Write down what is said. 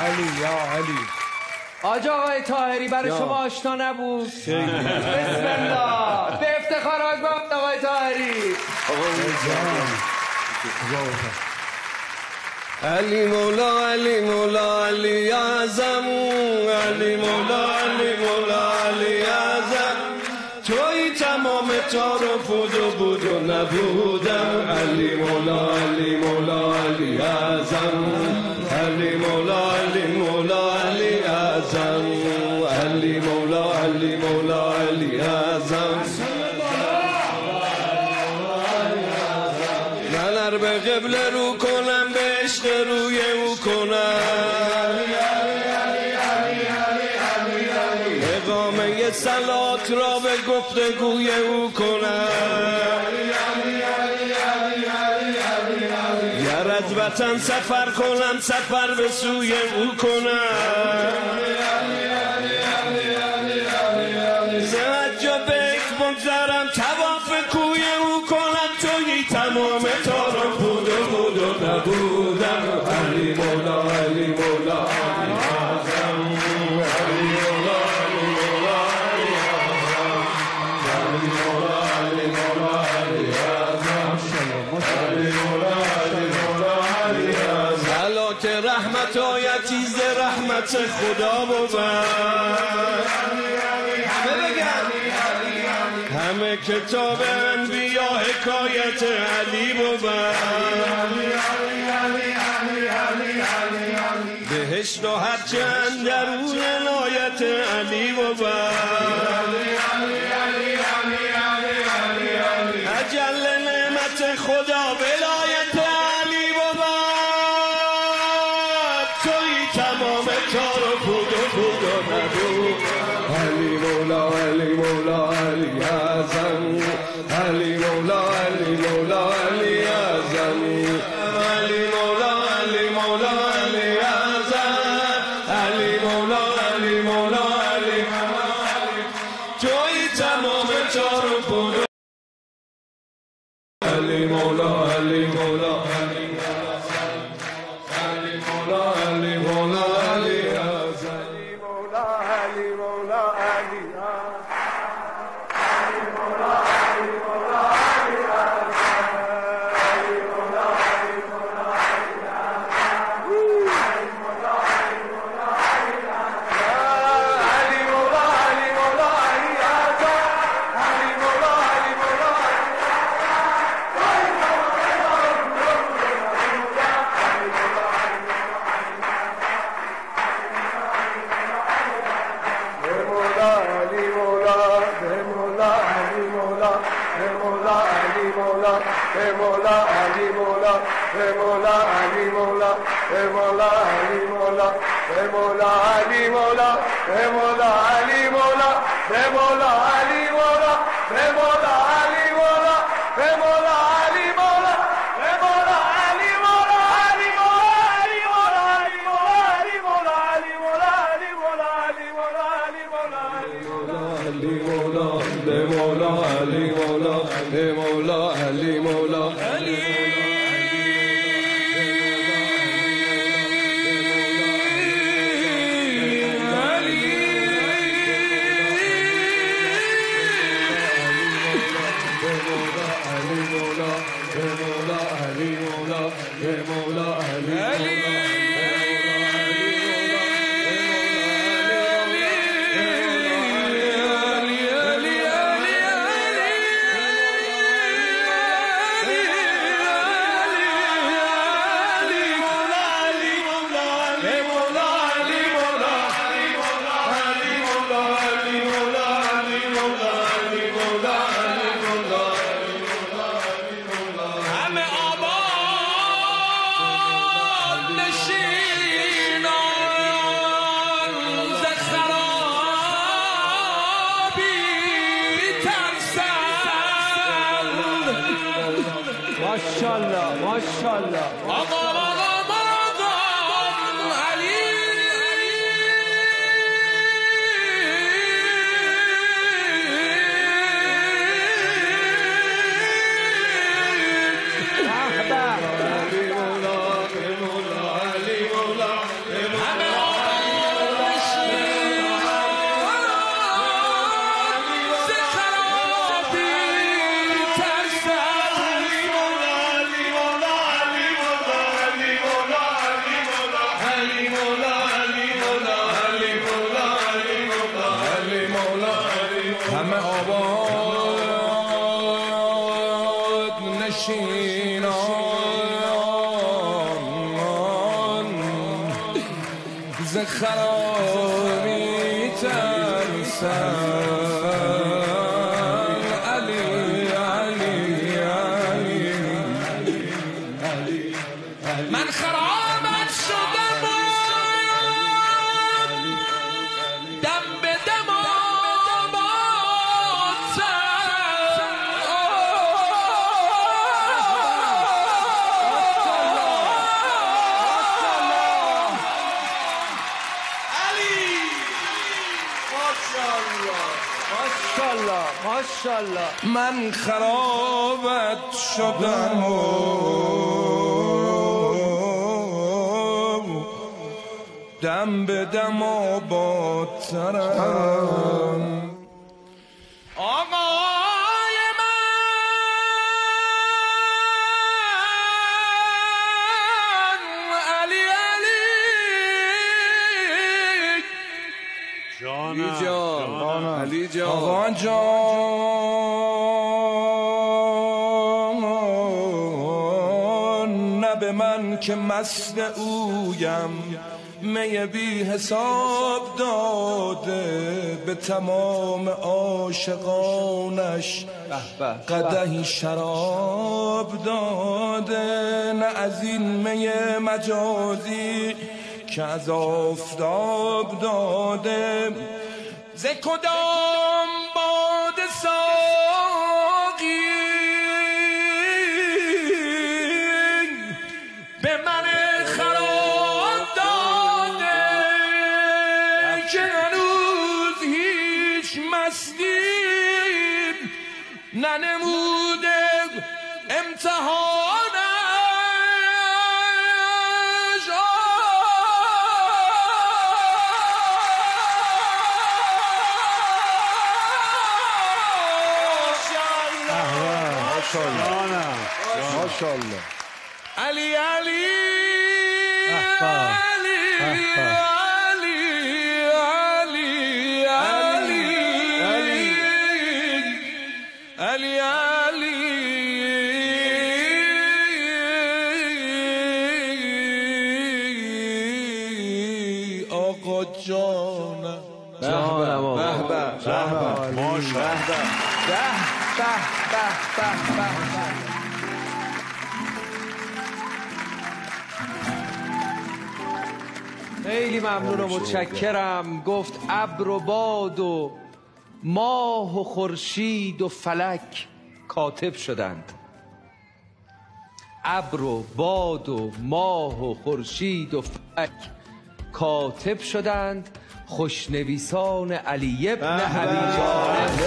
علی یا علی. آج آقای طاهری برای شما آشنا نبود؟ بسم الله به افتخار آقای طاهری. علی مولا علی مولا علی اعظم، علی مولا علی مولا علی اعظم، توی تمام تار و بود و نبودم. علی مولا علی مولا علی اعظم، علی مولا علی مولا علی اعظم، علی مولا علی مولا علی اعظم. من به قبله رو کنم، به عشق روی او کنم، اقامه صلات را به گفتگوی او کنم، گر از وطن سفر کنم سفر به سوی او کنم، ز حج و بیت بگذرم طواف کوی او کنم، توی تمام تارم بود و نبودم. علی مولا علی مولا علی اعظم، علی مولا علی مولا علی اعظم، علی مولا علی مولا علی اعظم، علی مولا علی مولا علی اعظم. الا که رحمت آیتی ز رحمت خدا بود، همه کتاب انبیا حکایت علی بود، بهشت و هرچه اندرون عنایت علی بود، اجل نعمت خدا ولایت علی بود، توی تمام کار بود و نبود. علی مولا علی مولا علی اعظم، علی مولا علی مولا علی اعظم، علی مولا علی مولا علی اعظم، علی مولا علی مولا علی توی تمام چار و پود. علی مولا علی مولا علی مولا علی مولا علی اعظم، علی مولا علی مولا علی ماشاءالله ماشاءالله. ز خرامی ترسم علی علی علی من خرابت شدم دم به دم ماشاءالله من خرابت شدم دم به دم آبادترم آقای من علی علی جان علی جان آقا جان نه به من که مست اویم می بی حساب داده به تمام عاشقانش قدحی شراب داده نه از این می مجازی که از آفتاب داده ز کدام باد ساقی به من خراب داده که هنوز هیچ مستی ننموده امتحانش ماشاءالله علی علی علی آقا جانم خیلی ممنون و متشکرم. گفت ابر و باد و ماه و خورشید و فلک کاتب شدند. ابر و باد و ماه و خورشید و فلک کاتب شدند، خوشنویسان علی ابن ابی طالب